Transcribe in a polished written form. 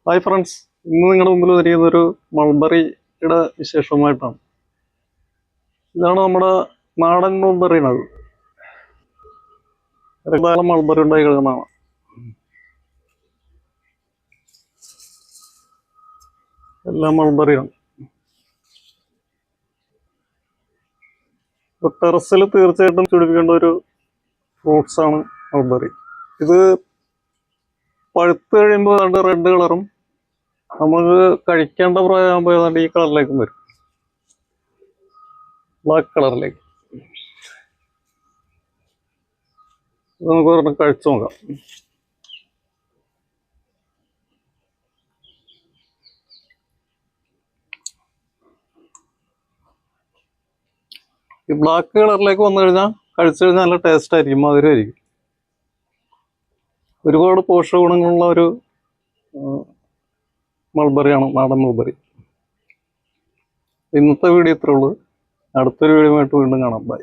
Hi friends, ഇന്ന് നിങ്ങളുടെ മുമ്പിൽ വരികയൊരു മൾബറിയുടെ വിശേഷമായിട്ടാണ്. ഇതാണ് നമ്മുടെ നാടൻ മൾബറിയാണത്. ധാരാളം മൾബറി ഉണ്ടായി കിടക്കുന്നതാണ്. എല്ലാം മൾബറിയാണ്. ടെറസിൽ തീർച്ചയായിട്ടും ചുടിപ്പിക്കേണ്ട ഒരു ഫ്രൂട്ട്സാണ് മൾബറി. ഇത് പഴുത്ത് കഴിയുമ്പോൾ ഏതാണ്ട് റെഡ് കളറും നമുക്ക് കഴിക്കേണ്ട പ്രായമാകുമ്പോൾ ഏതാണ്ട് ഈ കളറിലേക്കും വരും, ബ്ലാക്ക് കളറിലേക്ക്. നമുക്ക് ഒരെണ്ണം കഴിച്ചു നോക്കാം. ഈ ബ്ലാക്ക് കളറിലേക്ക് വന്നു കഴിഞ്ഞാൽ കഴിച്ചു കഴിഞ്ഞാൽ നല്ല ടേസ്റ്റ് ആയിരിക്കും, മധുരമായിരിക്കും. ഒരുപാട് പോഷക ഗുണങ്ങളുള്ള ഒരു മൾബറിയാണ് നാടൻ മൾബറി. ഇന്നത്തെ വീഡിയോ ഇത്രേ ഉള്ളൂ. അടുത്തൊരു വീഡിയോ ആയിട്ട് വീണ്ടും കാണാം. ബൈ.